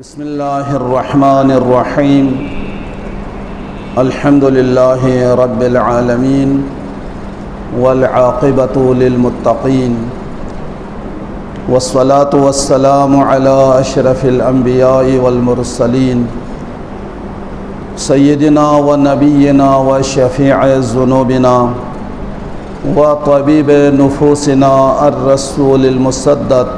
بسم اللہ الرحمن الرحیم الحمد للہ رب العالمین والعاقبۃ للمتقین والصلاة والسلام علی اشرف الانبیاء والمرسلین سیدنا و نبینا و شفیع ذنوبنا و طبیب نفوسنا الرسول المصدق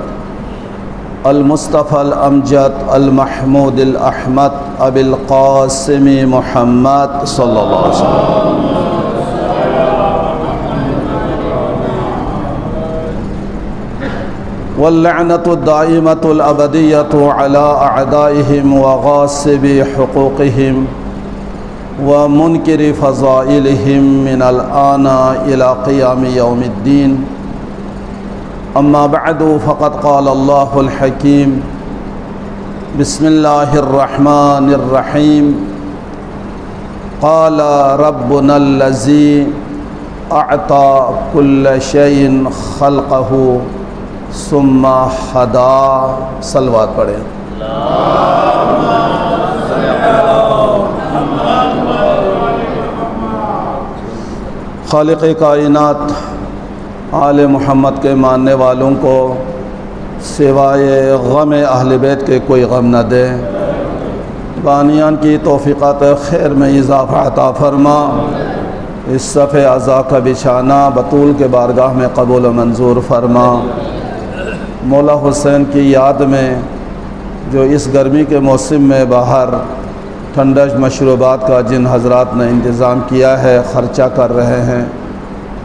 المصطفى الامجد المحمود الاحمد ابی القاسم محمد صلی اللہ علیہ وسلم واللعنة الدائمة الأبدية على أعدائهم وغاصب حقوقهم ومنكر فضائلهم من الآن إلى قيام يوم الدين. أما بعد فقد قال الله الحكيم بسم الله الرحمن الرحيم قال ربنا الذي أعطى كل شيء خلقه ثم هدى. صلوات پڑھیں. خالق کائنات آل محمد کے ماننے والوں کو سوائے غم اہل بیت کے کوئی غم نہ دے. بانیان کی توفیقات خیر میں اضافہ عطا فرما. اس صفِ عزا کا بچھانا بطول کے بارگاہ میں قبول و منظور فرما. مولا حسین کی یاد میں جو اس گرمی کے موسم میں باہر ٹھنڈش مشروبات کا جن حضرات نے انتظام کیا ہے خرچہ کر رہے ہیں،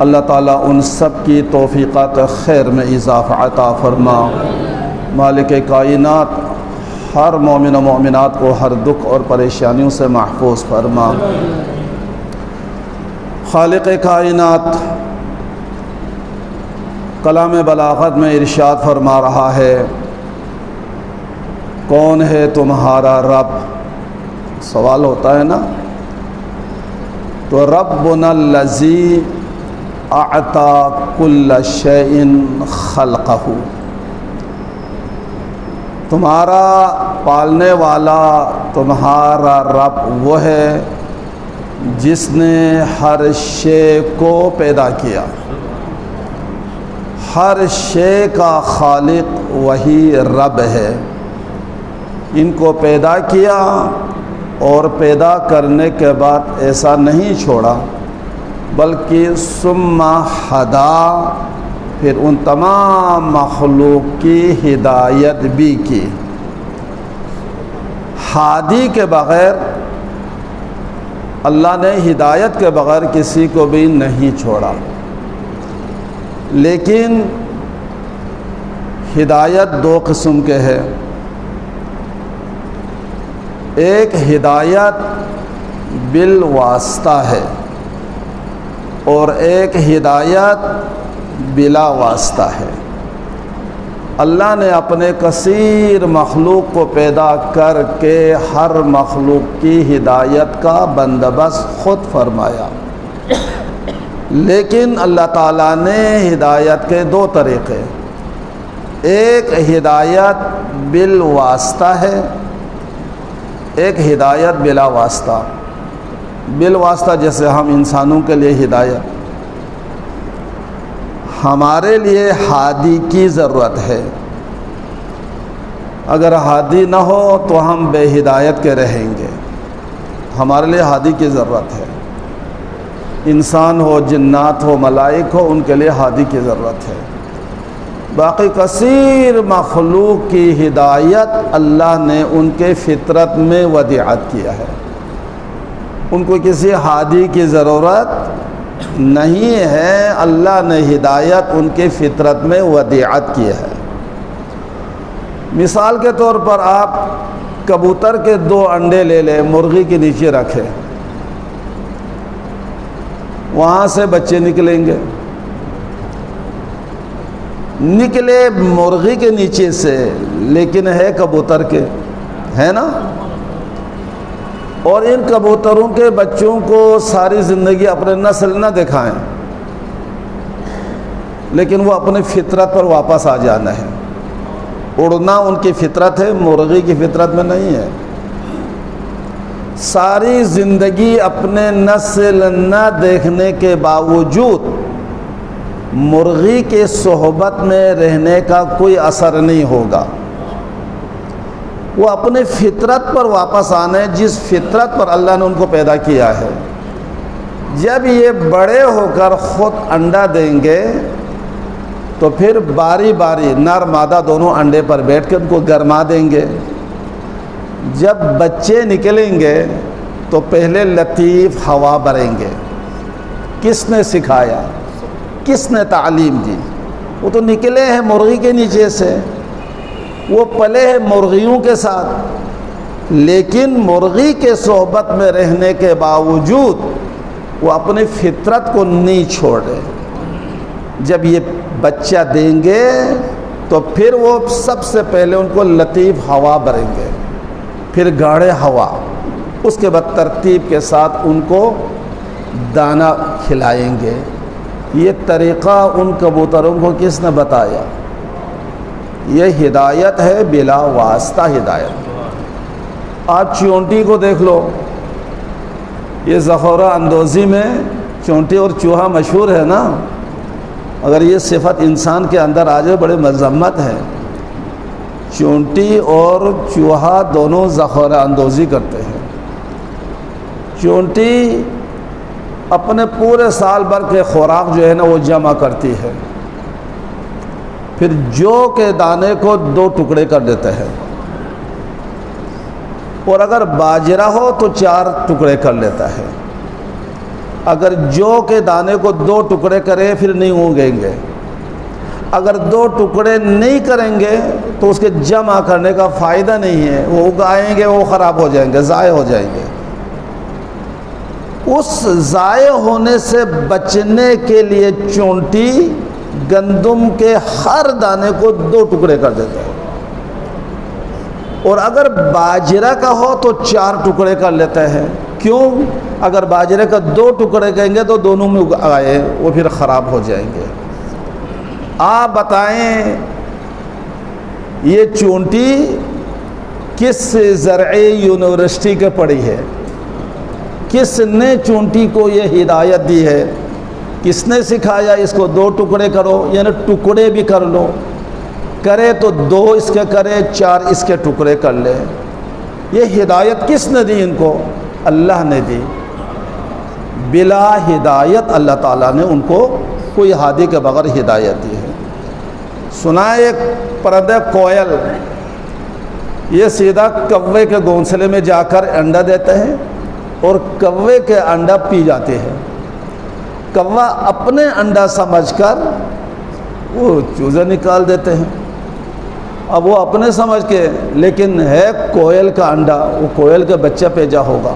اللہ تعالیٰ ان سب کی توفیقات خیر میں اضافہ عطا فرما. مالک کائنات ہر مومن و مومنات کو ہر دکھ اور پریشانیوں سے محفوظ فرما. خالق کائنات کلام بلاغت میں ارشاد فرما رہا ہے، کون ہے تمہارا رب؟ سوال ہوتا ہے نا. تو ربنا الذی اعطى كل شيء خلقه. تمہارا پالنے والا تمہارا رب وہ ہے جس نے ہر شے کو پیدا کیا. ہر شے کا خالق وہی رب ہے. ان کو پیدا کیا اور پیدا کرنے کے بعد ایسا نہیں چھوڑا بلکہ ثم ہدا، پھر ان تمام مخلوق کی ہدایت بھی کی. ہادی کے بغیر اللہ نے ہدایت کے بغیر کسی کو بھی نہیں چھوڑا. لیکن ہدایت دو قسم کے ہے. ایک ہدایت بالواسطہ ہے اور ایک ہدایت بلا واسطہ ہے. اللہ نے اپنے کثیر مخلوق کو پیدا کر کے ہر مخلوق کی ہدایت کا بندوبست خود فرمایا. لیکن اللہ تعالیٰ نے ہدایت کے دو طریقے، ایک ہدایت بالواسطہ ہے، ایک ہدایت بلا واسطہ. بالواسطہ جیسے ہم انسانوں کے لیے ہدایت، ہمارے لیے ہادی کی ضرورت ہے. اگر ہادی نہ ہو تو ہم بے ہدایت کے رہیں گے. ہمارے لیے ہادی کی ضرورت ہے. انسان ہو، جنات ہو، ملائک ہو، ان کے لیے ہادی کی ضرورت ہے. باقی کثیر مخلوق کی ہدایت اللہ نے ان کے فطرت میں ودیعت کیا ہے. ان کو کسی ہادی کی ضرورت نہیں ہے. اللہ نے ہدایت ان کے فطرت میں ودیعت کی ہے. مثال کے طور پر آپ کبوتر کے 2 انڈے لے لیں، مرغی کے نیچے رکھیں، وہاں سے بچے نکلیں گے. نکلے مرغی کے نیچے سے لیکن ہے کبوتر کے، ہے نا. اور ان کبوتروں کے بچوں کو ساری زندگی اپنے نسل نہ دکھائیں، لیکن وہ اپنے فطرت پر واپس آ جانا ہے. اڑنا ان کی فطرت ہے، مرغی کی فطرت میں نہیں ہے۔ ساری زندگی اپنے نسل نہ دیکھنے کے باوجود مرغی کے صحبت میں رہنے کا کوئی اثر نہیں ہوگا۔ وہ اپنے فطرت پر واپس آنے، جس فطرت پر اللہ نے ان کو پیدا کیا ہے۔ جب یہ بڑے ہو کر خود انڈا دیں گے تو پھر باری باری نر مادہ دونوں انڈے پر بیٹھ کے ان کو گرما دیں گے۔ جب بچے نکلیں گے تو پہلے لطیف ہوا بھریں گے۔ کس نے سکھایا؟ کس نے تعلیم دی؟ وہ تو نکلے ہیں مرغی کے نیچے سے، وہ پلے ہیں مرغیوں کے ساتھ، لیکن مرغی کے صحبت میں رہنے کے باوجود وہ اپنی فطرت کو نہیں چھوڑے۔ جب یہ بچہ دیں گے تو پھر وہ سب سے پہلے ان کو لطیف ہوا بھریں گے، پھر گاڑھے ہوا، اس کے بعد ترتیب کے ساتھ ان کو دانہ کھلائیں گے۔ یہ طریقہ ان کبوتروں کو کس نے بتایا؟ یہ ہدایت ہے، بلا واسطہ ہدایت۔ آپ چونٹی کو دیکھ لو، یہ ذخورہ اندوزی میں چونٹی اور چوہا مشہور ہے نا۔ اگر یہ صفت انسان کے اندر آ جائے بڑے مذمت ہے۔ چونٹی اور چوہا دونوں ذخورہ اندوزی کرتے ہیں۔ چونٹی اپنے پورے سال بھر کے خوراک جو ہے نا وہ جمع کرتی ہے، پھر جو کے دانے کو 2 ٹکڑے کر دیتے ہیں، اور اگر باجرہ ہو تو 4 ٹکڑے کر لیتا ہے۔ اگر جو کے دانے کو 2 ٹکڑے کرے پھر نہیں اگیں گے، اگر 2 ٹکڑے نہیں کریں گے تو اس کے جمع کرنے کا فائدہ نہیں ہے، وہ اگائیں گے وہ خراب ہو جائیں گے، ضائع ہو جائیں گے۔ اس ضائع ہونے سے بچنے کے لیے چونٹی گندم کے ہر دانے کو 2 ٹکڑے کر دیتا ہے، اور اگر باجرہ کا ہو تو 4 ٹکڑے کر لیتا ہے۔ کیوں؟ اگر باجرے کا 2 ٹکڑے کہیں گے تو دونوں میں اگائے وہ پھر خراب ہو جائیں گے۔ آپ بتائیں یہ چونٹی کس زرعی یونیورسٹی کے پڑھی ہے؟ کس نے چونٹی کو یہ ہدایت دی ہے؟ کس نے سکھایا اس کو 2 ٹکڑے کرو، یعنی ٹکڑے بھی کر لو، کرے تو 2 اس کے کرے، 4 اس کے ٹکڑے کر لے۔ یہ ہدایت کس نے دی ان کو؟ اللہ نے دی۔ بلا ہدایت اللہ تعالیٰ نے ان کو کوئی ہادی کے بغیر ہدایت دی ہے۔ سنا ایک پرندہ کوئل، یہ سیدھا کوے کے گھونسلے میں جا کر انڈا دیتے ہیں اور کوے کے انڈا پی جاتے ہیں۔ کوا اپنے انڈا سمجھ کر وہ چوزے نکال دیتے ہیں، اب وہ اپنے سمجھ کے، لیکن ہے کوئل کا انڈا، وہ کوئل کا بچہ پیدا ہوگا۔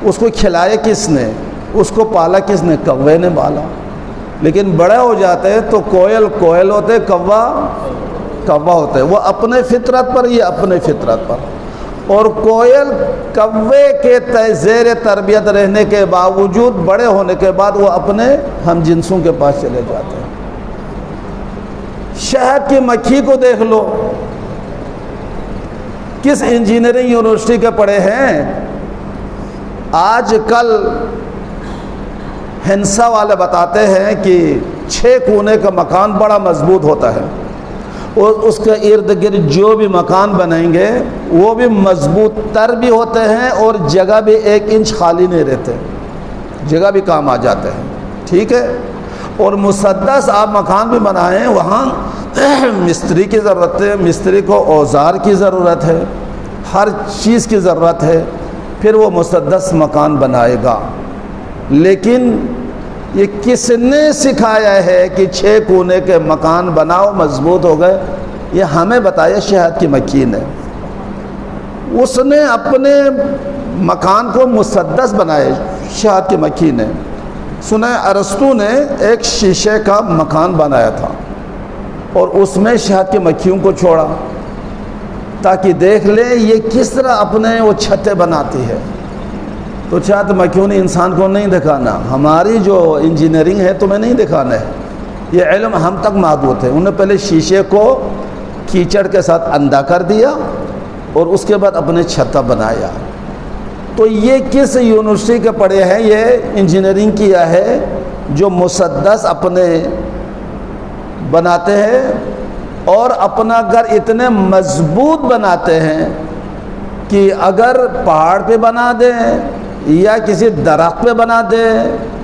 اس کو کھلائے کس نے؟ اس کو پالا کس نے؟ کوے نے پالا۔ لیکن بڑے ہو جاتے ہیں تو کوئل کوئل ہوتے، کوا کوا ہوتے، وہ اپنے فطرت پر، یہ اپنے فطرت پر۔ اور کوئل کوے کے زیر تربیت رہنے کے باوجود بڑے ہونے کے بعد وہ اپنے ہم جنسوں کے پاس چلے جاتے ہیں۔ شہد کی مکھی کو دیکھ لو، کس انجینئرنگ یونیورسٹی کے پڑھے ہیں؟ آج کل ہنسا والے بتاتے ہیں کہ 6 کونے کا مکان بڑا مضبوط ہوتا ہے، اور اس کے ارد گرد جو بھی مکان بنائیں گے وہ بھی مضبوط تر بھی ہوتے ہیں، اور جگہ بھی 1 انچ خالی نہیں رہتے، جگہ بھی کام آ جاتے ہیں۔ ٹھیک ہے؟ اور مسدس آپ مکان بھی بنائیں، وہاں مستری کی ضرورت ہے، مستری کو اوزار کی ضرورت ہے، ہر چیز کی ضرورت ہے، پھر وہ مسدس مکان بنائے گا۔ لیکن یہ کس نے سکھایا ہے کہ 6 کونے کے مکان بناؤ مضبوط ہو گئے؟ یہ ہمیں بتایا شہد کی مکھی نے۔ اس نے اپنے مکان کو مسدس بنائے، شہد کی مکھی نے۔ سنا ارسطو نے ایک شیشے کا مکان بنایا تھا اور اس میں شہد کی مکھیوں کو چھوڑا تاکہ دیکھ لے یہ کس طرح اپنے وہ چھتیں بناتی ہے۔ تو شہد مکھیوں نے انسان کو نہیں دکھانا، ہماری جو انجینئرنگ ہے تمہیں نہیں دکھانا ہے، یہ علم ہم تک محدود ہے۔ انہوں نے پہلے شیشے کو کیچڑ کے ساتھ اندھا کر دیا اور اس کے بعد اپنے چھتا بنایا۔ تو یہ کس یونیورسٹی کے پڑھے ہیں؟ یہ انجینئرنگ کیا ہے، جو مسدس اپنے بناتے ہیں اور اپنا گھر اتنے مضبوط بناتے ہیں کہ اگر پہاڑ پہ بنا دیں یا کسی درخت پہ بنا دیں،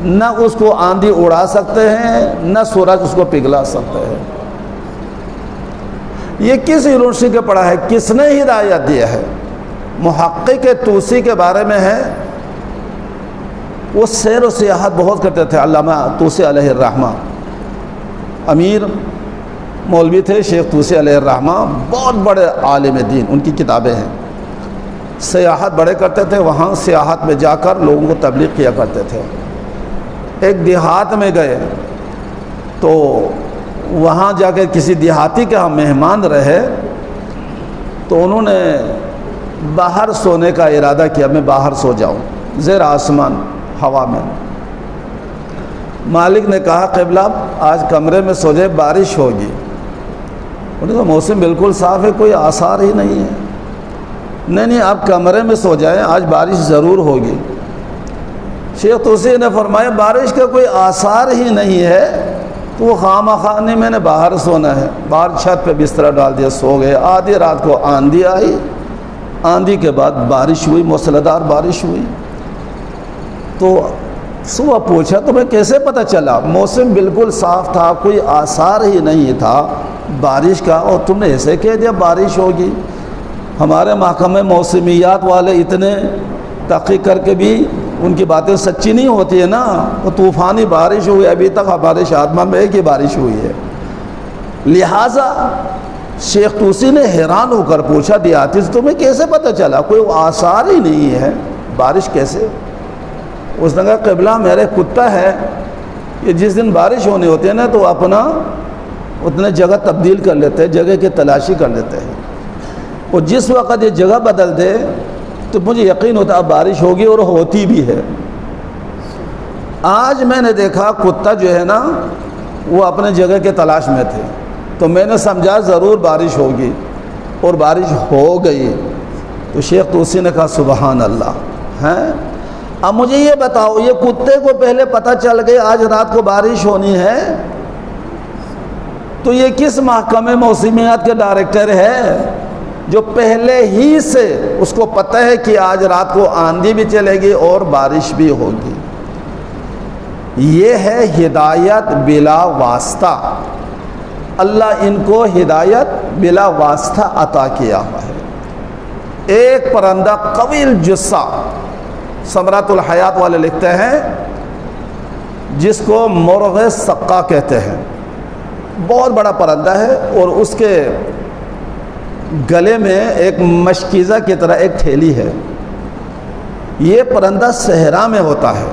نہ اس کو آندھی اڑا سکتے ہیں نہ سورج اس کو پگھلا سکتے ہیں۔ یہ کس یونیورسٹی کے پڑھا ہے؟ کس نے ہدایت دیا ہے؟ محقق طوسی کے بارے میں ہے، وہ سیر و سیاحت بہت کرتے تھے، علامہ طوسی علیہ الرحمہ، امیر مولوی تھے شیخ طوسی علیہ الرحمہ، بہت بڑے عالم دین، ان کی کتابیں ہیں۔ سیاحت بڑے کرتے تھے، وہاں سیاحت میں جا کر لوگوں کو تبلیغ کیا کرتے تھے۔ ایک دیہات میں گئے تو وہاں جا کے کسی دیہاتی کے ہم مہمان رہے، تو انہوں نے باہر سونے کا ارادہ کیا، میں باہر سو جاؤں زیر آسمان ہوا میں۔ مالک نے کہا قبلہ آج کمرے میں سو جائے، بارش ہوگی۔ انہوں نے کہا موسم بالکل صاف ہے، کوئی آثار ہی نہیں ہے۔ نہیں آپ کمرے میں سو جائیں، آج بارش ضرور ہوگی۔ شیخ طوسی نے فرمایا بارش کا کوئی آثار ہی نہیں ہے تو وہ خواہ نہیں، میں نے باہر سونا ہے۔ باہر چھت پہ بستر ڈال دیا، سو گئے۔ آدھی رات کو آندھی آئی، آندھی کے بعد بارش ہوئی، موسلادھار بارش ہوئی۔ تو صبح پوچھا تمہیں کیسے پتہ چلا؟ موسم بالکل صاف تھا، کوئی آثار ہی نہیں تھا بارش کا، اور تم نے ایسے کہہ دیا بارش ہوگی۔ ہمارے محکمہ موسمیات والے اتنے تحقیق کر کے بھی ان کی باتیں سچی نہیں ہوتی ہے نا۔ وہ طوفانی بارش ہوئی، ابھی تک ہمارے شادمہ میں ایک ہی بارش ہوئی ہے۔ لہٰذا شیخ طوسی نے حیران ہو کر پوچھا دیہاتی سے تمہیں کیسے پتہ چلا؟ کوئی آثار ہی نہیں ہے، بارش کیسے؟ اس نے کہا قبلہ میرے کتا ہے، کہ جس دن بارش ہونی ہوتی ہے نا تو اپنا اتنے جگہ تبدیل کر لیتے ہیں، جگہ کی تلاشی کر لیتے ہیں، اور جس وقت یہ جگہ بدل دے تو مجھے یقین ہوتا اب بارش ہوگی، اور ہوتی بھی ہے۔ آج میں نے دیکھا کتا جو ہے نا وہ اپنے جگہ کے تلاش میں تھے، تو میں نے سمجھا ضرور بارش ہوگی، اور بارش ہو گئی۔ تو شیخ طوسی نے کہا سبحان اللہ ہیں۔ اب مجھے یہ بتاؤ، یہ کتے کو پہلے پتہ چل گئی آج رات کو بارش ہونی ہے، تو یہ کس محکمہ موسمیات کے ڈائریکٹر ہے جو پہلے ہی سے اس کو پتہ ہے کہ آج رات کو آندھی بھی چلے گی اور بارش بھی ہوگی؟ یہ ہے ہدایت بلا واسطہ۔ اللہ ان کو ہدایت بلا واسطہ عطا کیا ہوا ہے۔ ایک پرندہ قویل جثہ، ثمرۃ الحیات والے لکھتے ہیں، جس کو مرغ سقا کہتے ہیں، بہت بڑا پرندہ ہے، اور اس کے گلے میں ایک مشکیزہ کی طرح ایک تھیلی ہے۔ یہ پرندہ صحرا میں ہوتا ہے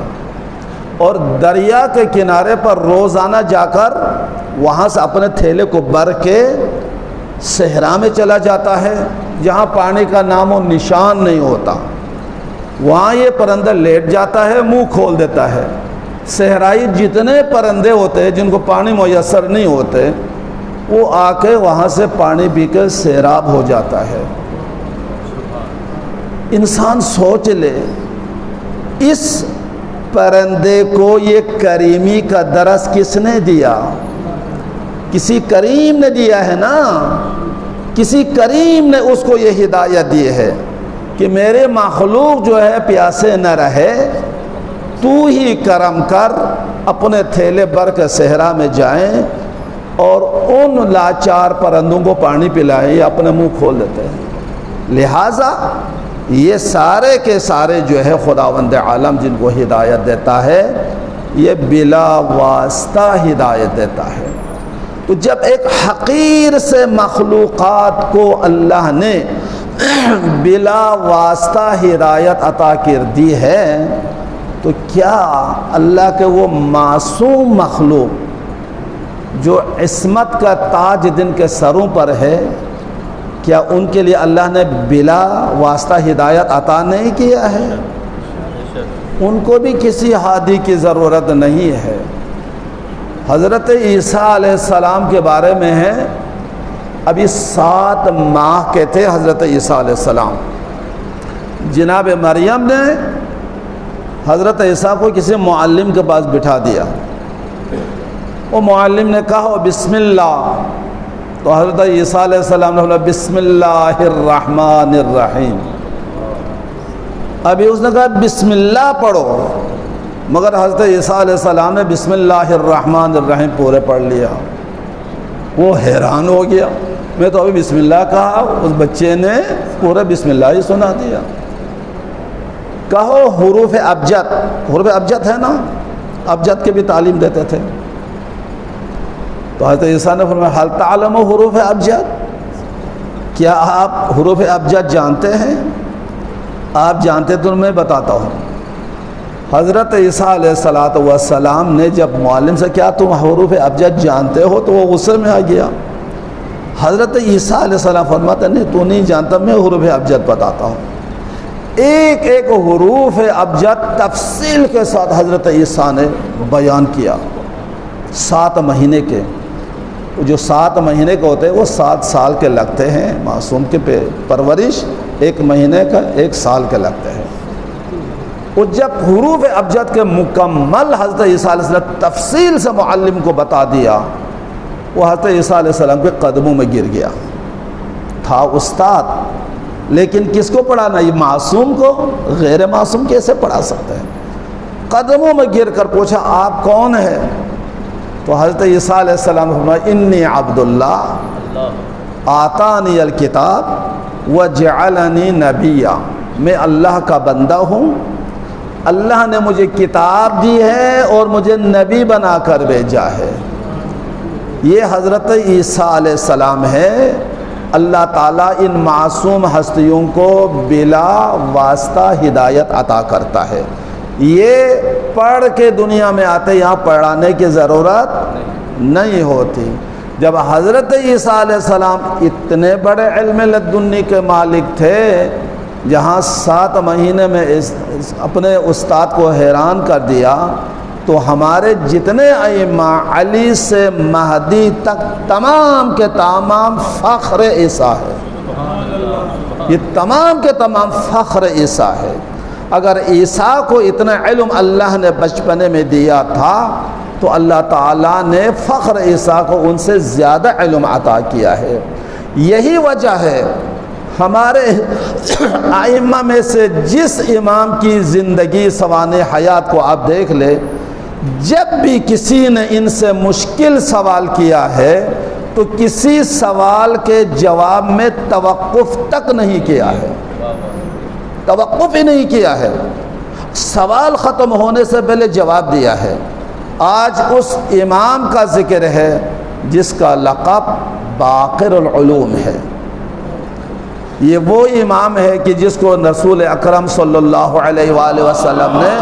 اور دریا کے کنارے پر روزانہ جا کر وہاں سے اپنے تھیلے کو بھر کے صحرا میں چلا جاتا ہے، جہاں پانی کا نام و نشان نہیں ہوتا۔ وہاں یہ پرندہ لیٹ جاتا ہے، منہ کھول دیتا ہے۔ صحرائی جتنے پرندے ہوتے ہیں جن کو پانی میسر نہیں ہوتے، وہ آ کے وہاں سے پانی پی کے سیراب ہو جاتا ہے۔ انسان سوچ لے، اس پرندے کو یہ کریمی کا درس کس نے دیا؟ کسی کریم نے دیا ہے نا، کسی کریم نے اس کو یہ ہدایت دی ہے کہ میرے مخلوق جو ہے پیاسے نہ رہے، تو ہی کرم کر، اپنے تھیلے بھر کے صحرا میں جائیں اور ان لاچار پرندوں کو پانی پلائیں، یہ اپنے منہ کھول دیتے ہیں۔ لہٰذا یہ سارے کے سارے جو ہے خداوند عالم جن کو ہدایت دیتا ہے، یہ بلا واسطہ ہدایت دیتا ہے۔ تو جب ایک حقیر سے مخلوقات کو اللہ نے بلا واسطہ ہدایت عطا کر دی ہے، تو کیا اللہ کے وہ معصوم مخلوق جو عصمت کا تاج جن کے سروں پر ہے، کیا ان کے لیے اللہ نے بلا واسطہ ہدایت عطا نہیں کیا ہے؟ ان کو بھی کسی ہادی کی ضرورت نہیں ہے۔ حضرت عیسیٰ علیہ السلام کے بارے میں ہے ابھی 7 ماہ کے تھے حضرت عیسیٰ علیہ السلام. جناب مریم نے حضرت عیسیٰ کو کسی معلم کے پاس بٹھا دیا. وہ معلم نے کہا بسم اللہ، تو حضرت عیسیٰ علیہ السلام نے بولا بسم اللہ الرحمن الرحیم. ابھی اس نے کہا بسم اللہ پڑھو، مگر حضرت عیسیٰ علیہ السلام نے بسم اللہ الرحمن الرحیم پورے پڑھ لیا. وہ حیران ہو گیا، میں تو ابھی بسم اللہ کہا، اس بچے نے پورا بسم اللہ ہی سنا دیا. کہو حروف ابجد، حروف ابجد ہے نا، ابجد کے بھی تعلیم دیتے تھے. تو حضرت عیسیٰ نے فرمایا حل تعلم حروف ابجد، کیا آپ حروف ابجد جانتے ہیں؟ آپ جانتے تو میں بتاتا ہوں. حضرت عیسیٰ علیہ السلام نے جب معلم سے کیا تم حروف ابجد جانتے ہو، تو وہ غصے میں آ گیا. حضرت عیسیٰ علیہ السلام فرماتے نہیں تو نہیں جانتا، میں حروف ابجد بتاتا ہوں. ایک ایک حروف ابجد تفصیل کے ساتھ حضرت عیسیٰ نے بیان کیا. 7 مہینے کے، جو 7 مہینے کے ہوتے ہیں وہ 7 سال کے لگتے ہیں. معصوم کے پرورش 1 مہینے کا 1 سال کے لگتے ہیں. وہ جب حروف ابجد کے مکمل حضرت عیسیٰ علیہ السلام تفصیل سے معلم کو بتا دیا، وہ حضرت عیسیٰ علیہ السلام کے قدموں میں گر گیا. تھا استاد، لیکن کس کو پڑھانا؟ یہ معصوم کو، غیر معصوم کیسے پڑھا سکتے ہیں؟ قدموں میں گر کر پوچھا آپ کون ہیں؟ تو حضرت عیسیٰ علیہ السلام نے فرمایا انی عبد اللہ آتانی الکتاب وجعلنی نبیا، میں اللہ کا بندہ ہوں، اللہ نے مجھے کتاب دی ہے اور مجھے نبی بنا کر بھیجا ہے. یہ حضرت عیسیٰ علیہ السلام ہے. اللہ تعالیٰ ان معصوم ہستیوں کو بلا واسطہ ہدایت عطا کرتا ہے. یہ پڑھ کے دنیا میں آتے، یہاں پڑھانے کی ضرورت نہیں ہوتی. جب حضرت عیسیٰ علیہ السلام اتنے بڑے علم لدنی کے مالک تھے، جہاں 7 مہینے میں اپنے استاد کو حیران کر دیا، تو ہمارے جتنے ائمہ علی سے مہدی تک تمام کے تمام فخر عیسیٰ ہے. یہ تمام کے تمام فخر عیسیٰ ہے. اگر عیسیٰ کو اتنا علم اللہ نے بچپنے میں دیا تھا، تو اللہ تعالیٰ نے فخر عیسیٰ کو ان سے زیادہ علم عطا کیا ہے. یہی وجہ ہے ہمارے ائمہ میں سے جس امام کی زندگی سوانح حیات کو آپ دیکھ لیں، جب بھی کسی نے ان سے مشکل سوال کیا ہے تو کسی سوال کے جواب میں توقف تک نہیں کیا ہے، توقف ہی نہیں کیا ہے. سوال ختم ہونے سے پہلے جواب دیا ہے. آج اس امام کا ذکر ہے جس کا لقب باقر العلوم ہے. یہ وہ امام ہے کہ جس کو رسول اکرم صلی اللہ علیہ وآلہ وسلم نے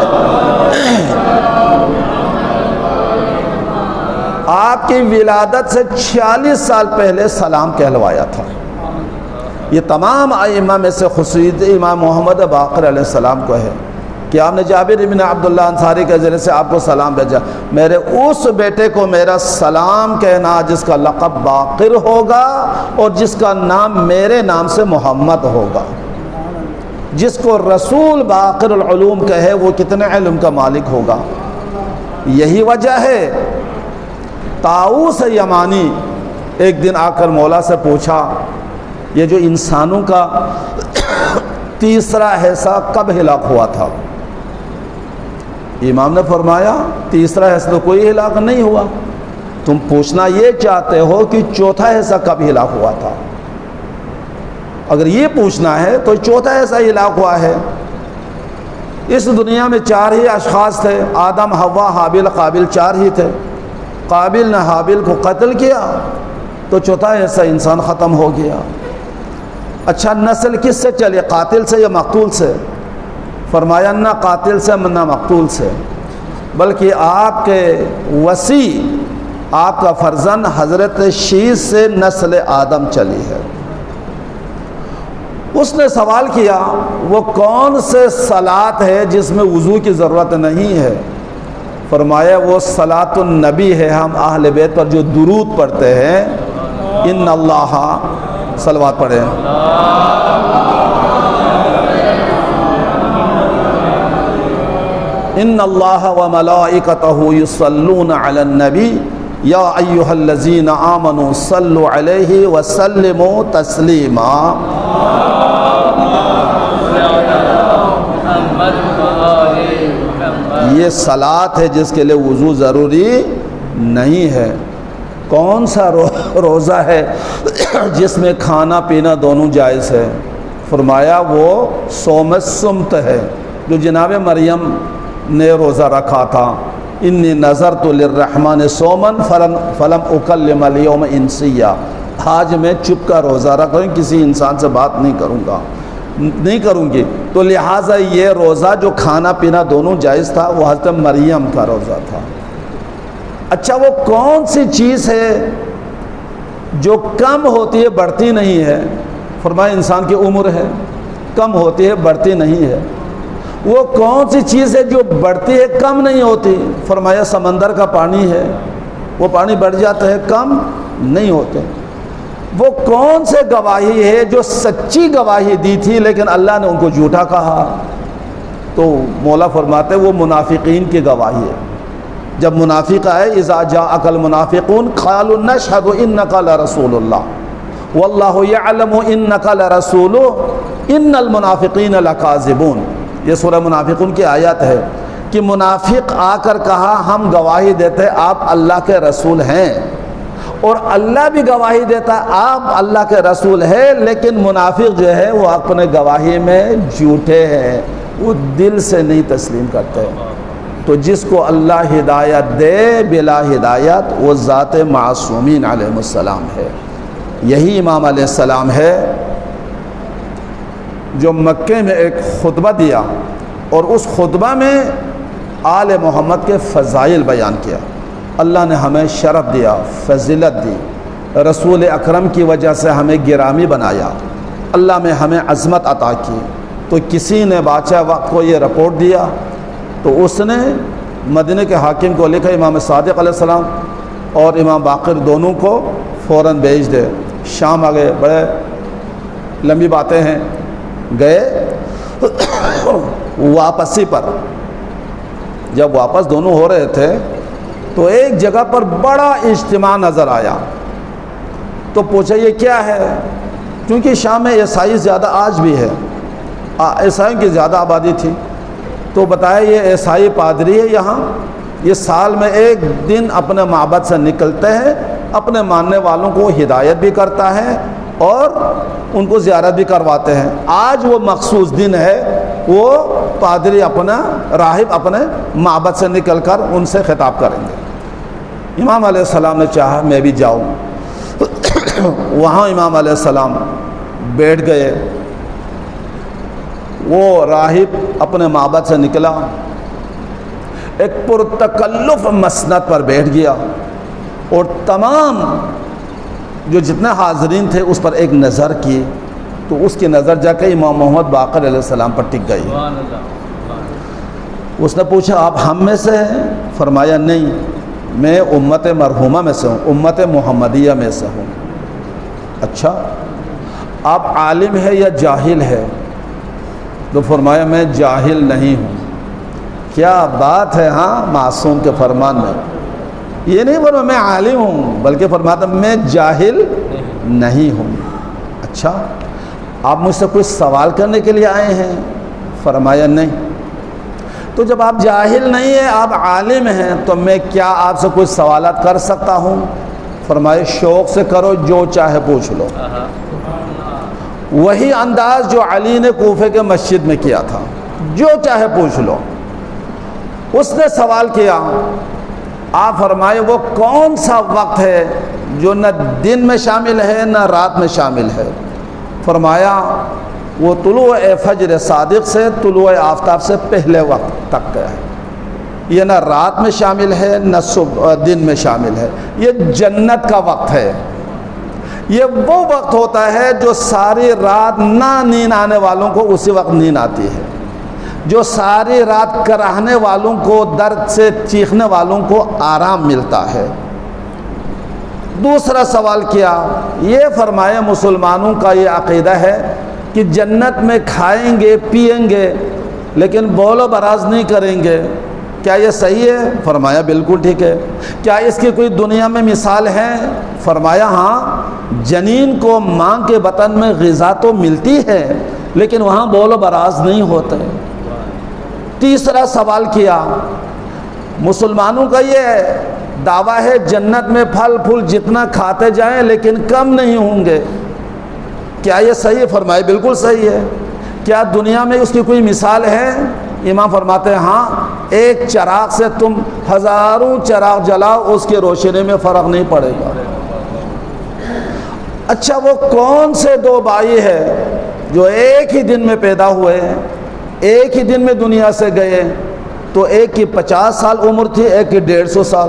آپ کی ولادت سے 46 سال پہلے سلام کہلوایا تھا. یہ تمام ائمہ میں سے خصوصیت امام محمد باقر علیہ السلام کو ہے کہ آپ نے جابر بن عبداللہ انصاری کے ذریعے سے آپ کو سلام بھیجا، میرے اس بیٹے کو میرا سلام کہنا جس کا لقب باقر ہوگا اور جس کا نام میرے نام سے محمد ہوگا. جس کو رسول باقر العلوم کہے وہ کتنے علم کا مالک ہوگا. یہی وجہ ہے طاؤوس یمانی ایک دن آ کر مولا سے پوچھا یہ جو انسانوں کا تیسرا حصہ کب ہلاک ہوا تھا؟ امام نے فرمایا تیسرا حصہ تو کوئی ہلاک نہیں ہوا، تم پوچھنا یہ چاہتے ہو کہ چوتھا حصہ کب ہلاک ہوا تھا. اگر یہ پوچھنا ہے تو چوتھا حصہ ہلاک ہوا ہے. اس دنیا میں 4 ہی اشخاص تھے، آدم، حوا، حابیل، قابل، 4 ہی تھے. قابل نے حابیل کو قتل کیا تو چوتھا حصہ انسان ختم ہو گیا. اچھا نسل کس سے چلی، قاتل سے یا مقتول سے؟ فرمایا نہ قاتل سے نہ مقتول سے، بلکہ آپ کے وصی آپ کا فرزند حضرت شیث سے نسل آدم چلی ہے. اس نے سوال کیا وہ کون سے صلاۃ ہے جس میں وضو کی ضرورت نہیں ہے؟ فرمایا وہ صلاۃ النبی ہے، ہم اہل بیت پر جو درود پڑھتے ہیں ان اللہ صلوات پڑھیں ان اللہ وملائکتہ یصلون علی النبی یا ایہا الذین آمنوا صلوا علیہ وسلموا تسلیما. یہ صلاۃ ہے جس کے لیے وضو ضروری نہیں ہے. کون سا روزہ ہے جس میں کھانا پینا دونوں جائز ہے؟ فرمایا وہ صوم الصمت ہے جو جناب مریم نے روزہ رکھا تھا. انی نظرت للرحمن صوما فلم اکلم اليوم انسیا. آج میں چپ کا روزہ رکھ رہا ہوں, کسی انسان سے بات نہیں کروں گی. تو لہٰذا یہ روزہ جو کھانا پینا دونوں جائز تھا وہ حضرت مریم کا روزہ تھا. اچھا وہ کون سی چیز ہے جو کم ہوتی ہے بڑھتی نہیں ہے؟ فرمایا انسان کی عمر ہے, کم ہوتی ہے بڑھتی نہیں ہے. وہ کون سی چیز ہے جو بڑھتی ہے کم نہیں ہوتی؟ فرمایا سمندر کا پانی ہے, وہ پانی بڑھ جاتا ہے کم نہیں ہوتے. وہ کون سے گواہی ہے جو سچی گواہی دی تھی لیکن اللہ نے ان کو جھوٹا کہا؟ تو مولا فرماتے وہ منافقین کی گواہی ہے. جب منافق آئے اذا جاءک المنافقون قالوا نشهد انک لرسول اللہ واللہ یعلم انک لرسولہ ان المنافقین لکاذبون. یہ سورہ منافقون کی آیت ہے کہ منافق آ کر کہا ہم گواہی دیتے آپ اللہ کے رسول ہیں, اور اللہ بھی گواہی دیتا آپ اللہ کے رسول ہیں, لیکن منافق جو ہے وہ اپنے گواہی میں جھوٹے ہیں, وہ دل سے نہیں تسلیم کرتے. تو جس کو اللہ ہدایت دے بلا ہدایت وہ ذات معصومین علیہ السلام ہے. یہی امام علیہ السلام ہے جو مکے میں ایک خطبہ دیا اور اس خطبہ میں آل محمد کے فضائل بیان کیا. اللہ نے ہمیں شرف دیا, فضیلت دی, رسول اکرم کی وجہ سے ہمیں گرامی بنایا, اللہ نے ہمیں عظمت عطا کی. تو کسی نے بادشاہ وقت کو یہ رپورٹ دیا تو اس نے مدینہ کے حاکم کو لکھا امام صادق علیہ السلام اور امام باقر دونوں کو فوراً بھیج دے. شام آ گئے, بڑے لمبی باتیں ہیں, گئے واپسی پر. جب واپس دونوں ہو رہے تھے تو ایک جگہ پر بڑا اجتماع نظر آیا. تو پوچھا یہ کیا ہے؟ کیونکہ شام میں عیسائی زیادہ, آج بھی ہے, عیسائیوں کی زیادہ آبادی تھی. تو بتایا یہ عیسائی پادری ہے یہاں, یہ سال میں ایک دن اپنے معبد سے نکلتے ہیں, اپنے ماننے والوں کو ہدایت بھی کرتا ہے اور ان کو زیارت بھی کرواتے ہیں. آج وہ مخصوص دن ہے, وہ پادری اپنا راہب اپنے معبد سے نکل کر ان سے خطاب کریں گے. امام علیہ السلام نے چاہا میں بھی جاؤں. وہاں امام علیہ السلام بیٹھ گئے. وہ راہب اپنے معبد سے نکلا, ایک پرتکلف مسند پر بیٹھ گیا اور تمام جو جتنے حاضرین تھے اس پر ایک نظر کی. تو اس کی نظر جا کے امام محمد باقر علیہ السلام پر ٹک گئی. اس نے پوچھا آپ ہم میں سے ہیں؟ فرمایا نہیں, میں امت مرحومہ میں سے ہوں, امت محمدیہ میں سے ہوں. اچھا آپ عالم ہے یا جاہل ہے؟ تو فرمایا میں جاہل نہیں ہوں. کیا بات ہے, ہاں معصوم کے فرمان میں یہ نہیں فرمایا میں عالم ہوں, بلکہ فرماتا میں جاہل نہیں ہوں. اچھا آپ مجھ سے کوئی سوال کرنے کے لیے آئے ہیں؟ فرمایا نہیں. تو جب آپ جاہل نہیں ہیں آپ عالم ہیں تو میں کیا آپ سے کوئی سوالات کر سکتا ہوں؟ فرمایا شوق سے کرو, جو چاہے پوچھ لو. وہی انداز جو علی نے کوفے کے مسجد میں کیا تھا, جو چاہے پوچھ لو. اس نے سوال کیا, آپ فرمائے وہ کون سا وقت ہے جو نہ دن میں شامل ہے نہ رات میں شامل ہے؟ فرمایا وہ طلوع فجر صادق سے طلوع آفتاب سے پہلے وقت تک ہے. یہ نہ رات میں شامل ہے نہ دن میں شامل ہے, یہ جنت کا وقت ہے. یہ وہ وقت ہوتا ہے جو ساری رات نہ نیند آنے والوں کو اسی وقت نیند آتی ہے, جو ساری رات کراہنے والوں کو, درد سے چیخنے والوں کو آرام ملتا ہے. دوسرا سوال کیا، یہ فرمایا مسلمانوں کا یہ عقیدہ ہے کہ جنت میں کھائیں گے پئیں گے لیکن بول و براز نہیں کریں گے، کیا یہ صحیح ہے؟ فرمایا بالکل ٹھیک ہے۔ کیا اس کی کوئی دنیا میں مثال ہے؟ فرمایا ہاں، جنین کو ماں کے بطن میں غذا تو ملتی ہے لیکن وہاں بول و براز نہیں ہوتے۔ تیسرا سوال کیا، مسلمانوں کا یہ دعویٰ ہے جنت میں پھل پھول جتنا کھاتے جائیں لیکن کم نہیں ہوں گے، کیا یہ صحیح ہے؟ فرمایا بالکل صحیح ہے۔ کیا دنیا میں اس کی کوئی مثال ہے؟ امام فرماتے ہیں ہاں، ایک چراغ سے تم ہزاروں چراغ جلاؤ اس کی روشنی میں فرق نہیں پڑے گا۔ اچھا، وہ کون سے دو بھائی ہیں جو ایک ہی دن میں پیدا ہوئے، ایک ہی دن میں دنیا سے گئے؟ تو ایک کی 50 سال عمر تھی، ایک کی 150 سال۔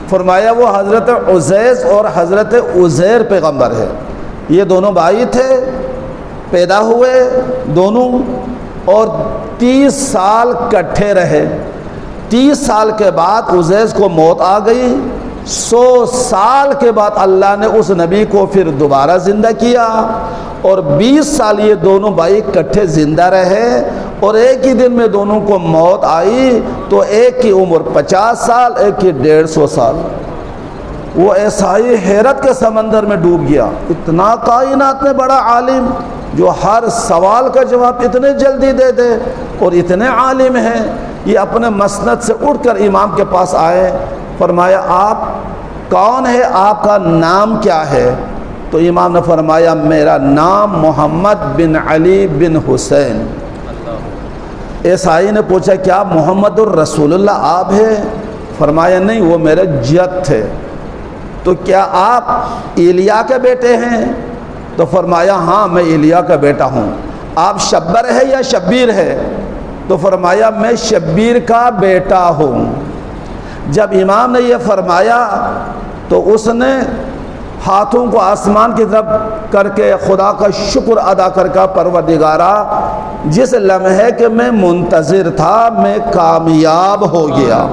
فرمایا وہ حضرت عزیز اور حضرت عزیر پیغمبر ہے، یہ دونوں بھائی تھے، پیدا ہوئے دونوں اور 30 سال کٹھے رہے۔ 30 سال کے بعد عزیز کو موت آ گئی، 100 سال کے بعد اللہ نے اس نبی کو پھر دوبارہ زندہ کیا اور 20 سال یہ دونوں بھائی کٹھے زندہ رہے اور ایک ہی دن میں دونوں کو موت آئی، تو ایک کی عمر 50 سال، ایک کی 150 سال۔ وہ ایسا ہی حیرت کے سمندر میں ڈوب گیا، اتنا کائنات میں بڑا عالم جو ہر سوال کا جواب اتنے جلدی دے دے اور اتنے عالم ہیں، یہ اپنے مسند سے اٹھ کر امام کے پاس آئے۔ فرمایا آپ کون ہے، آپ کا نام کیا ہے؟ تو امام نے فرمایا میرا نام محمد بن علی بن حسین۔ عیسائی نے پوچھا کیا محمد الرسول اللہ آپ ہیں؟ فرمایا نہیں، وہ میرے جد تھے۔ تو کیا آپ ایلیا کے بیٹے ہیں؟ تو فرمایا ہاں میں ایلیا کا بیٹا ہوں۔ آپ شبر ہے یا شبیر ہے؟ تو فرمایا میں شبیر کا بیٹا ہوں۔ جب امام نے یہ فرمایا تو اس نے ہاتھوں کو آسمان کی طرف کر کے خدا کا شکر ادا کر کے، پروردگارا جس لمحے کہ میں منتظر تھا میں کامیاب ہو گیا،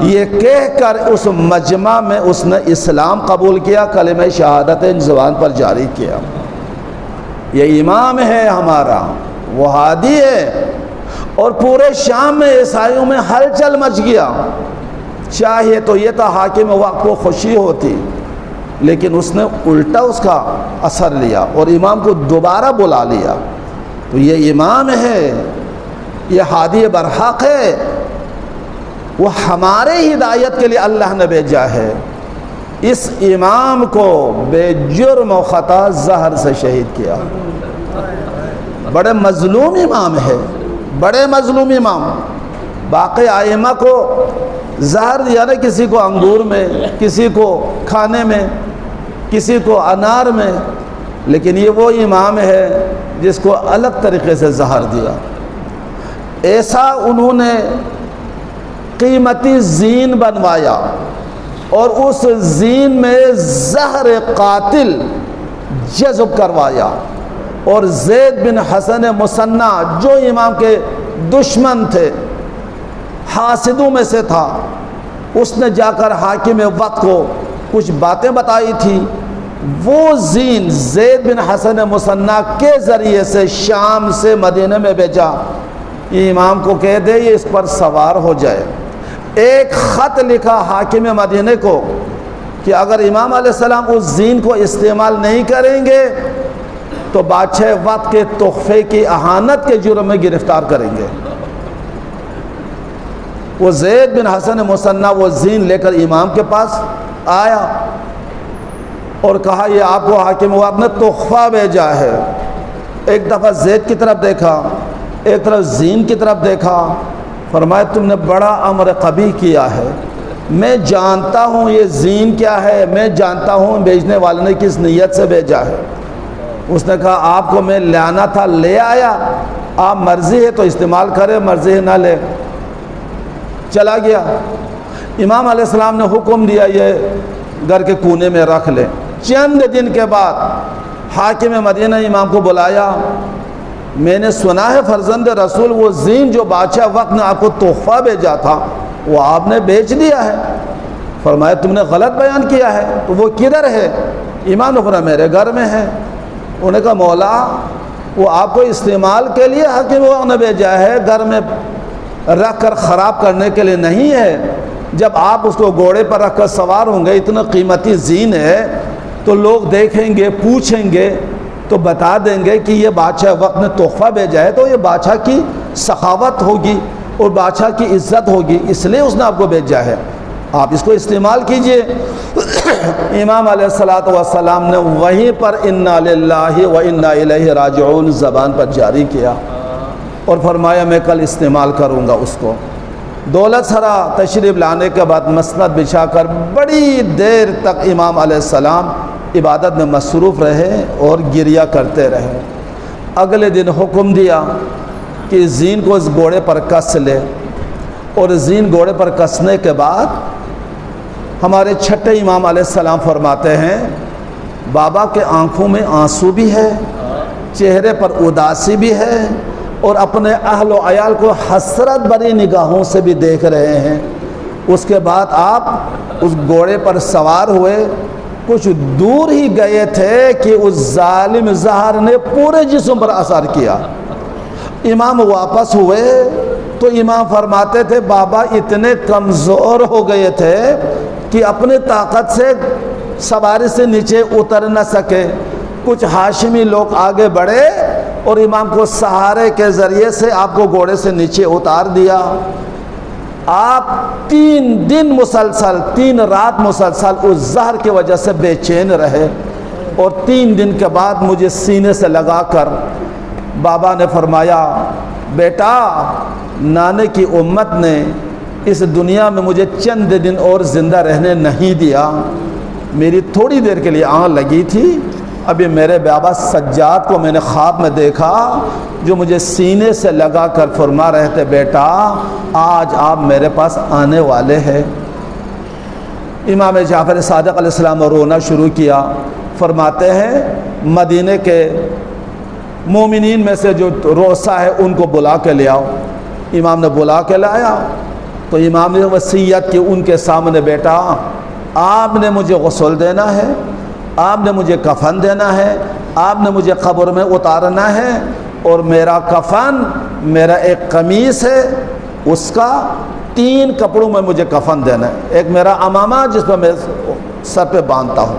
یہ کہہ کر اس مجمع میں اس نے اسلام قبول کیا، کلمہ شہادت زبان پر جاری کیا۔ یہ امام ہے ہمارا، وہ ہادی ہے۔ اور پورے شام میں عیسائیوں میں ہلچل مچ گیا، چاہیے تو یہ تھا حاکم وقت کو خوشی ہوتی، لیکن اس نے الٹا اس کا اثر لیا اور امام کو دوبارہ بلا لیا۔ تو یہ امام ہے، یہ ہادی برحق ہے، وہ ہمارے ہدایت کے لیے اللہ نے بھیجا ہے۔ اس امام کو بے جرم و خطا زہر سے شہید کیا۔ بڑے مظلوم امام ہے، بڑے مظلوم امام۔ باقی ائمہ کو زہر دیا نا، کسی کو انگور میں، کسی کو کھانے میں، کسی کو انار میں، لیکن یہ وہ امام ہے جس کو الگ طریقے سے زہر دیا۔ ایسا انہوں نے قیمتی زین بنوایا اور اس زین میں زہر قاتل جذب کروایا، اور زید بن حسن مثنی جو امام کے دشمن تھے، حاسدوں میں سے تھا، اس نے جا کر حاکم وقت کو کچھ باتیں بتائی تھی۔ وہ زین زید بن حسن مثنی کے ذریعے سے شام سے مدینہ میں بھیجا، یہ امام کو کہہ دے یہ اس پر سوار ہو جائے۔ ایک خط لکھا حاکم مدینہ کو کہ اگر امام علیہ السلام اس زین کو استعمال نہیں کریں گے تو بادشاہ وقت کے تحفے کی اہانت کے جرم میں گرفتار کریں گے۔ وہ زید بن حسن مثنی وہ زین لے کر امام کے پاس آیا اور کہا یہ آپ کو حاکم وقت نے تحفہ بھیجا ہے۔ ایک دفعہ زید کی طرف دیکھا، ایک طرف زین کی طرف دیکھا، فرمایا تم نے بڑا امر قبیح کیا ہے، میں جانتا ہوں یہ زین کیا ہے، میں جانتا ہوں بھیجنے والے نے کس نیت سے بھیجا ہے۔ اس نے کہا آپ کو میں لانا تھا، لے آیا، آپ مرضی ہے تو استعمال کرے، مرضی ہے نہ لے۔ چلا گیا۔ امام علیہ السلام نے حکم دیا یہ گھر کے کونے میں رکھ لے۔ چند دن کے بعد حاکم مدینہ امام کو بلایا، میں نے سنا ہے فرزند رسول وہ زین جو بادشاہ وقت نے آپ کو تحفہ بھیجا تھا وہ آپ نے بیچ دیا ہے۔ فرمایا تم نے غلط بیان کیا ہے، تو وہ کدھر ہے؟ امام نے فرمایا میرے گھر میں ہے۔ انہوں نے کہا مولا وہ آپ کو استعمال کے لیے حکیم وقت نے بھیجا ہے، گھر میں رکھ کر خراب کرنے کے لیے نہیں ہے۔ جب آپ اس کو گھوڑے پر رکھ کر سوار ہوں گے، اتنا قیمتی زین ہے، تو لوگ دیکھیں گے، پوچھیں گے تو بتا دیں گے کہ یہ بادشاہ وقت نے تحفہ بھیجا ہے، تو یہ بادشاہ کی سخاوت ہوگی اور بادشاہ کی عزت ہوگی، اس لیے اس نے آپ کو بھیجا ہے، آپ اس کو استعمال کیجئے۔ امام علیہ السلام نے وہیں پر انا للہ و انا الیہ راجعون زبان پر جاری کیا اور فرمایا میں کل استعمال کروں گا اس کو۔ دولت سرا تشریف لانے کے بعد مسند بچھا کر بڑی دیر تک امام علیہ السلام عبادت میں مصروف رہے اور گریہ کرتے رہے۔ اگلے دن حکم دیا کہ زین کو اس گھوڑے پر کس لے، اور زین گھوڑے پر کسنے کے بعد ہمارے چھٹے امام علیہ السلام فرماتے ہیں بابا کے آنکھوں میں آنسو بھی ہے، چہرے پر اداسی بھی ہے، اور اپنے اہل و عیال کو حسرت بھری نگاہوں سے بھی دیکھ رہے ہیں۔ اس کے بعد آپ اس گھوڑے پر سوار ہوئے، کچھ دور ہی گئے تھے کہ اس ظالم زہر نے پورے جسم پر اثر کیا۔ امام واپس ہوئے تو امام فرماتے تھے بابا اتنے کمزور ہو گئے تھے کہ اپنے طاقت سے سواری سے نیچے اتر نہ سکے۔ کچھ ہاشمی لوگ آگے بڑھے اور امام کو سہارے کے ذریعے سے آپ کو گھوڑے سے نیچے اتار دیا۔ آپ 3 دن مسلسل، 3 رات مسلسل اس زہر کی وجہ سے بے چین رہے، اور 3 دن کے بعد مجھے سینے سے لگا کر بابا نے فرمایا بیٹا نانے کی امت نے اس دنیا میں مجھے چند دن اور زندہ رہنے نہیں دیا، میری تھوڑی دیر کے لیے آنکھ لگی تھی، ابھی میرے بابا سجاد کو میں نے خواب میں دیکھا جو مجھے سینے سے لگا کر فرما رہے تھے بیٹا آج آپ میرے پاس آنے والے ہیں۔ امام جعفر صادق علیہ السلام رونا شروع کیا، فرماتے ہیں مدینے کے مومنین میں سے جو روسا ہے ان کو بلا کے لے آؤ۔ امام نے بلا کے لایا تو امام نے وصیت کی ان کے سامنے بیٹا آپ نے مجھے غسل دینا ہے، آپ نے مجھے کفن دینا ہے، آپ نے مجھے قبر میں اتارنا ہے، اور میرا کفن میرا ایک قمیص ہے اس کا 3 کپڑوں میں مجھے کفن دینا ہے، ایک میرا امامہ جس پر میں سر پہ باندھتا ہوں،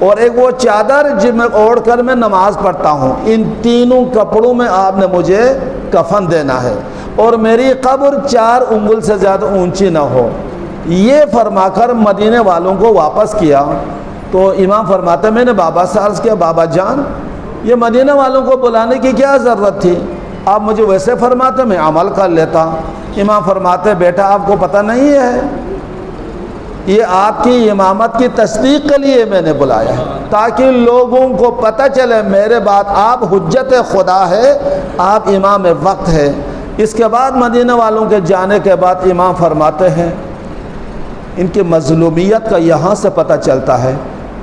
اور ایک وہ چادر جس میں اوڑھ کر میں نماز پڑھتا ہوں، ان تینوں کپڑوں میں آپ نے مجھے کفن دینا ہے، اور میری قبر 4 انگل سے زیادہ اونچی نہ ہو۔ یہ فرما کر مدینے والوں کو واپس کیا تو امام فرماتے ہیں میں نے بابا سے عرض کیا بابا جان یہ مدینہ والوں کو بلانے کی کیا ضرورت تھی، آپ مجھے ویسے فرماتے میں عمل کر لیتا۔ امام فرماتے بیٹا آپ کو پتہ نہیں ہے یہ آپ کی امامت کی تصدیق کے لیے میں نے بلایا ہے تاکہ لوگوں کو پتہ چلے میرے بعد آپ حجت خدا ہے، آپ امام وقت ہے۔ اس کے بعد مدینہ والوں کے جانے کے بعد امام فرماتے ہیں ان کی مظلومیت کا یہاں سے پتہ چلتا ہے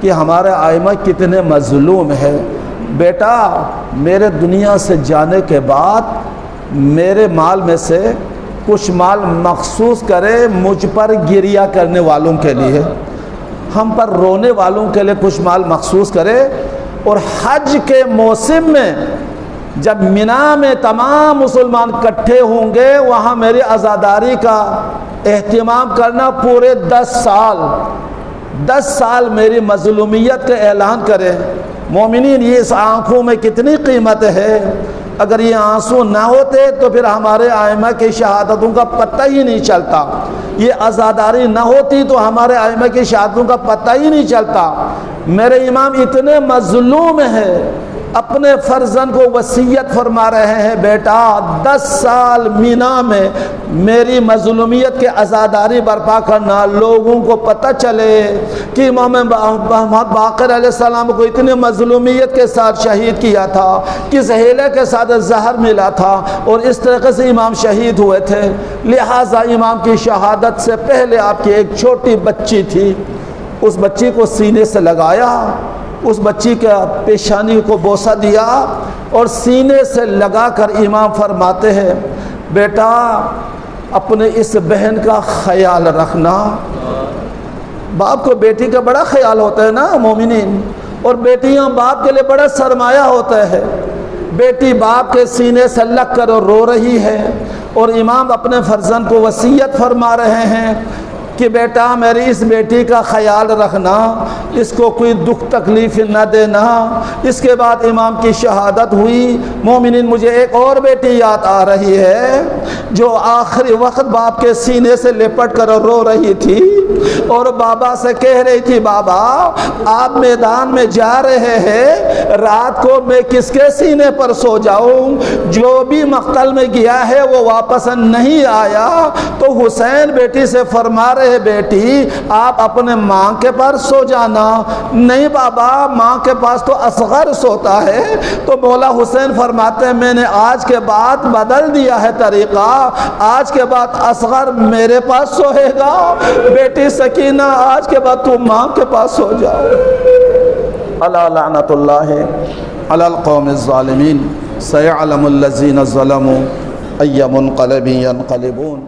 کہ ہمارے ائمہ کتنے مظلوم ہیں۔ بیٹا میرے دنیا سے جانے کے بعد میرے مال میں سے کچھ مال مخصوص کرے مجھ پر گریہ کرنے والوں کے لیے، ہم پر رونے والوں کے لیے کچھ مال مخصوص کرے، اور حج کے موسم میں جب مینا میں تمام مسلمان اکٹھے ہوں گے وہاں میری عزاداری کا اہتمام کرنا پورے 10 سال میری مظلومیت کا اعلان کرے۔ مومنین یہ اس آنکھوں میں کتنی قیمت ہے، اگر یہ آنسو نہ ہوتے تو پھر ہمارے ائمہ کی شہادتوں کا پتہ ہی نہیں چلتا، یہ عزاداری نہ ہوتی تو ہمارے ائمہ کی شہادتوں کا پتہ ہی نہیں چلتا۔ میرے امام اتنے مظلوم ہیں، اپنے فرزند کو وصیت فرما رہے ہیں بیٹا 10 سال مینا میں میری مظلومیت کے عزاداری برپا کرنا، لوگوں کو پتہ چلے کہ امام محمد باقر علیہ السلام کو اتنی مظلومیت کے ساتھ شہید کیا تھا، کس ہیلے کے ساتھ زہر ملا تھا، اور اس طریقے سے امام شہید ہوئے تھے۔ لہٰذا امام کی شہادت سے پہلے آپ کی ایک چھوٹی بچی تھی، اس بچی کو سینے سے لگایا، اس بچی کے پیشانی کو بوسہ دیا اور سینے سے لگا کر امام فرماتے ہیں بیٹا اپنے اس بہن کا خیال رکھنا، باپ کو بیٹی کا بڑا خیال ہوتا ہے نا مومنین، اور بیٹیاں باپ کے لیے بڑا سرمایہ ہوتا ہے۔ بیٹی باپ کے سینے سے لگ کر رو رہی ہے، اور امام اپنے فرزند کو وصیت فرما رہے ہیں کہ بیٹا میری اس بیٹی کا خیال رکھنا، اس کو کوئی دکھ تکلیف نہ دینا۔ اس کے بعد امام کی شہادت ہوئی۔ مومنین، مجھے ایک اور بیٹی یاد آ رہی ہے جو آخری وقت باپ کے سینے سے لپٹ کر رو رہی تھی اور بابا سے کہہ رہی تھی، بابا آپ میدان میں جا رہے ہیں، رات کو میں کس کے سینے پر سو جاؤں؟ جو بھی مقتل میں گیا ہے وہ واپس نہیں آیا۔ تو حسین بیٹی سے فرما رہے، بیٹی آپ اپنے ماں کے پاس سو جانا۔ نہیں بابا، ماں کے پاس تو اصغر سوتا ہے۔ تو مولا حسین فرماتے ہیں، میں نے آج کے بعد بدل دیا ہے طریقہ، آج کے بعد اصغر میرے پاس سوئے گا۔ بیٹی سکینہ، آج کے بعد تو ماں کے پاس سو جاؤ۔ الا لعنت اللہ علی القوم الظالمین، سیعلم الذین ظلموا ای منقلب ینقلبون۔